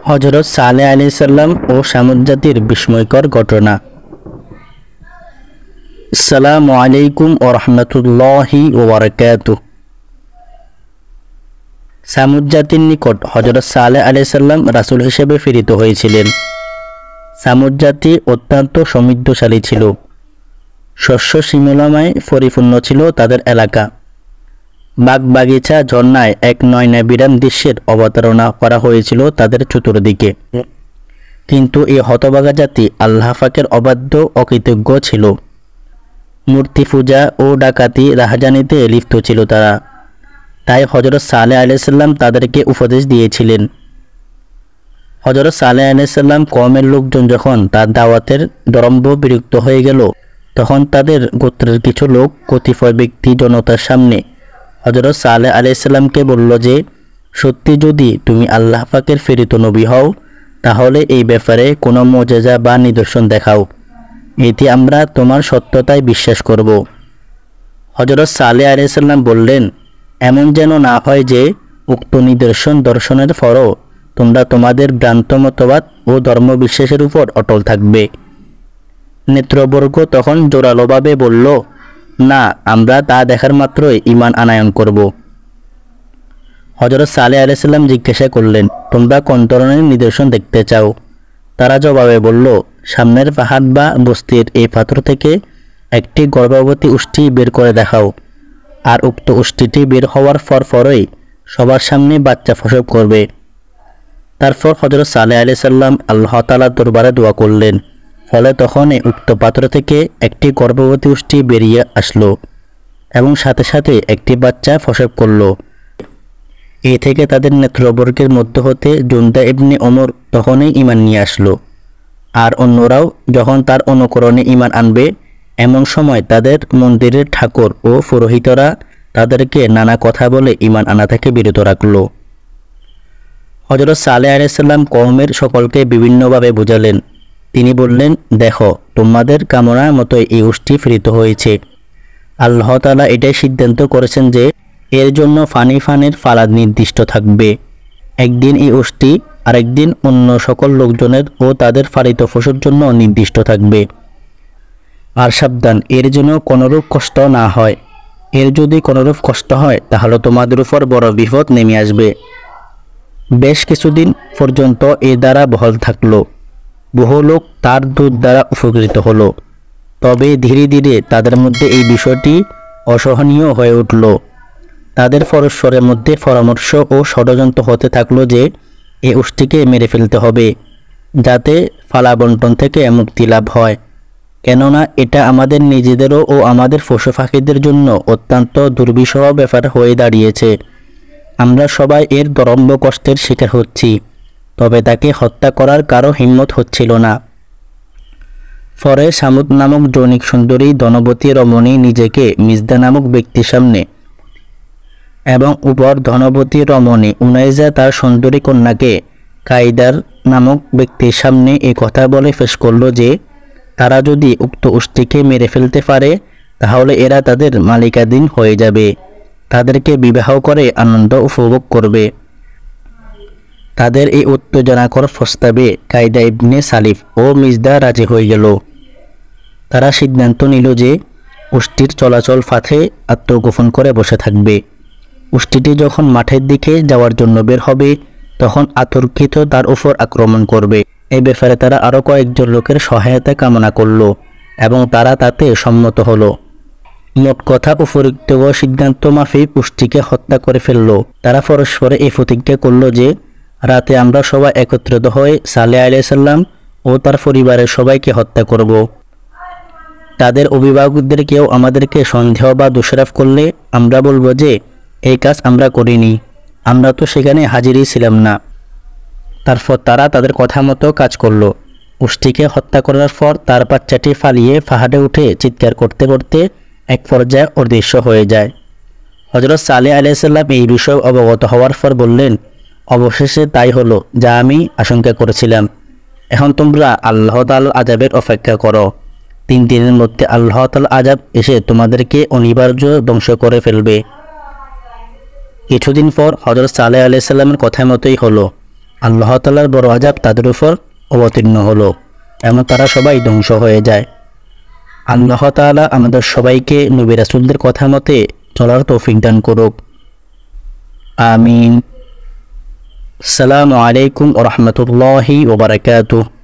হযরত সালেহ আলাইহিস সালাম ও সামুদ জাতির বিস্ময়কর ঘটনা। আসসালামু আলাইকুম ওয়া রাহমাতুল্লাহি ওয়া বারাকাতুহু। সামুদ জাতির নিকট হযরত সালেহ আলাইহিস সালাম রাসূল হিসেবে প্রেরিত হয়েছিলেন। সামুদ জাতি অত্যন্ত সমৃদ্ধশালী ছিল। শস্য শ্যামলময় পরিপূর্ণ ছিল তাদের এলাকা। বাগবাগিচা, ঝর্ণায় এক নয়নাভিরাম দৃশ্যের অবতারণা করা হয়েছিল তাদের চতুর্দিকে। কিন্তু এই হতভাগা জাতি আল্লাহ পাকের অবাধ্য অকৃতজ্ঞ ছিল। মূর্তি পূজা ও ডাকাতি রাহাজানিতে লিপ্ত ছিল তারা। তাই হযরত সালেহ আলাইহিস সালাম তাদেরকে উপদেশ দিয়েছিলেন। হযরত সালেহ আলাইহিস সালাম কওমের লোকজন যখন তার দাওয়াতের দরম্ভ বিরক্ত হয়ে গেল, তখন তাদের গোত্রের কিছু লোক কতিপয় ব্যক্তি জনতার সামনে হযরত সালেহ আলাইহিস সালামকে বলল যে, সত্যি যদি তুমি আল্লাহ পাকের প্রেরিত নবী হও, তাহলে এই ব্যাপারে কোনো মুজিজা বা নিদর্শন দেখাও, এতে আমরা তোমার সত্যতায় বিশ্বাস করব। হযরত সালেহ আলাইহিস সালাম বললেন, এমন যেন না হয় যে উক্ত নিদর্শন দর্শনের পরও তোমরা তোমাদের ভ্রান্ত মতবাদ ও ধর্মবিশ্বাসের উপর অটল থাকবে। নেত্রবর্গ তখন জোরালোভাবে বলল, না, আমরা তা দেখার মাত্রই ঈমান আনয়ন করব। হযরত সালেহ আলাইহিস সালাম জিজ্ঞাসা করলেন, তোমরা কোন ধরনের নিদর্শন দেখতে চাও? তারা জবাবে বলল, সামনের পাহাড় বা বস্তির এই পাথর থেকে একটি গর্ভবতী উষ্ট্রি বের করে দেখাও, আর উক্ত উষ্ট্রিটি বের হওয়ার পরই সবার সামনে বাচ্চা প্রসব করবে। তারপর হযরত সালেহ আলাইহিস সালাম আল্লাহ তাআলার দরবারে দোয়া করলেন। ফলে তখন উক্ত পাত্র থেকে একটি গর্ভবতী উষ্ট্রি বেরিয়ে আসলো এবং সাথে সাথে একটি বাচ্চা প্রসব করল। এ থেকে তাদের নেত্রবর্গের মধ্য হতে জুনদা ইবনে ওমর তখনই ঈমান নিয়ে আসলো। আর অন্যরাও যখন তার অনুকরণে ঈমান আনবে, এমন সময় তাদের মন্দিরের ঠাকুর ও পুরোহিতরা তাদেরকে নানা কথা বলে ঈমান আনা থেকে বিরত রাখল। হযরত সালেহ আলাইহিস সালাম কওমের সকলকে বিভিন্নভাবে বোঝালেন। তিনি বললেন, দেখো, তোমাদের কামনা মতোই এই উষ্ট্রি প্রেরিত হয়েছে। আল্লাহ তাআলা এটাই সিদ্ধান্ত করেছেন যে এর জন্য ফানির ফালাদ নির্দিষ্ট থাকবে। একদিন এই উষ্ট্রি আরেকদিন অন্য সকল লোকজনের ও তাদের পালিত পশুর জন্য নির্দিষ্ট থাকবে। আর সাবধান, এর জন্য কোনরূপ কষ্ট না হয়। এর যদি কোনরূপ কষ্ট হয়, তাহলে তোমাদের উপর বড় বিপদ নেমে আসবে। বেশ কিছুদিন পর্যন্ত এর দ্বারা বহাল থাকলো। বহু লোক তার দুধ দ্বারা উপকৃত হলো। তবে ধীরে ধীরে তাদের মধ্যে এই বিষয়টি অসহনীয় হয়ে উঠল। তাদের পরস্পরের মধ্যে পরামর্শ ও ষড়যন্ত্র হতে থাকলো যে এই উষ্ট্রিকে মেরে ফেলতে হবে, যাতে ফালা বন্টন থেকে মুক্তি লাভ হয়। কেননা এটা আমাদের নিজেদেরও ও আমাদের পশু পাখিদের জন্য অত্যন্ত দুর্বিষহ ব্যাপার হয়ে দাঁড়িয়েছে। আমরা সবাই এর দরম্ভ কষ্টের শিকার হচ্ছি, তবে তাকে হত্যা করার কারো হিম্মত হচ্ছিল না। পরে সামুদ নামক জনৈক সুন্দরী ধনবতী রমণী নিজেকে মিজদা নামক ব্যক্তির সামনে এবং উপর ধনবতী রমণী উনাইজা তার সুন্দরী কন্যাকে কাইদার নামক ব্যক্তির সামনে এই কথা বলে পেশ করল যে তারা যদি উক্ত উষ্ট্রিকে মেরে ফেলতে পারে, তাহলে এরা তাদের মালিকাধীন হয়ে যাবে, তাদেরকে বিবাহ করে আনন্দ উপভোগ করবে। তাদের এই উত্তেজনাকর প্রস্তাবে কাইদা ইবনে সালিফ ও মিজদা রাজি হয়ে গেল। তারা সিদ্ধান্ত নিল যে উষ্ট্রির চলাচল পথে আত্মগোপন করে বসে থাকবে। উষ্ট্রিটি যখন মাঠের দিকে যাওয়ার জন্য বের হবে, তখন আতর্কিত তার উপর আক্রমণ করবে। এই ব্যাপারে তারা আরও কয়েকজন লোকের সহায়তা কামনা করল এবং তারা তাতে সম্মত হলো। মোট কথা, উপযুক্ত সিদ্ধান্ত মাফিক উষ্ট্রিকে হত্যা করে ফেলল। তারা পরস্পরে এই প্রতিজ্ঞা করল যে রাতে আমরা সবাই একত্রিত হয়ে সালেহ আলাইহিস সালাম ও তার পরিবারের সবাইকে হত্যা করব। তাদের অভিভাবকদের কেউ আমাদেরকে সন্দেহ বা দোষারোপ করলে আমরা বলবো যে এই কাজ আমরা করিনি, আমরা তো সেখানে হাজিরই ছিলাম না। তারপর তারা তাদের কথা মতো কাজ করল। উষ্ট্রিকে হত্যা করার পর তার বাচ্চাটি ফালিয়ে পাহাড়ে উঠে চিৎকার করতে করতে এক পর্যায়ে অদৃশ্য হয়ে যায়। হযরত সালেহ আলাইহিস সালাম এই বিষয়ে অবগত হওয়ার পর বললেন, অবশেষে তাই হলো যা আমি আশঙ্কা করেছিলাম। এখন তোমরা আল্লাহ তাআলার আযাবের অপেক্ষা করো। 3 দিনের মধ্যে আল্লাহ তাআলার আযাব এসে তোমাদেরকে অনিবার্য ধ্বংস করে ফেলবে। কিছুদিন পর হযরত সালেহ আলাইহিস সালামের কথা মতোই হলো। আল্লাহ তাআলার বড় আযাব তাদের উপর অবতীর্ণ হলো এবং তারা সবাই ধ্বংস হয়ে যায়। আল্লাহ তাআলা আমাদের সবাইকে নবী রাসূলদের কথা মতে চলার তৌফিক দান করুক। আমিন। আসসালামু আলাইকুম ওয়া রাহমাতুল্লাহি ওয়া বারাকাতুহু।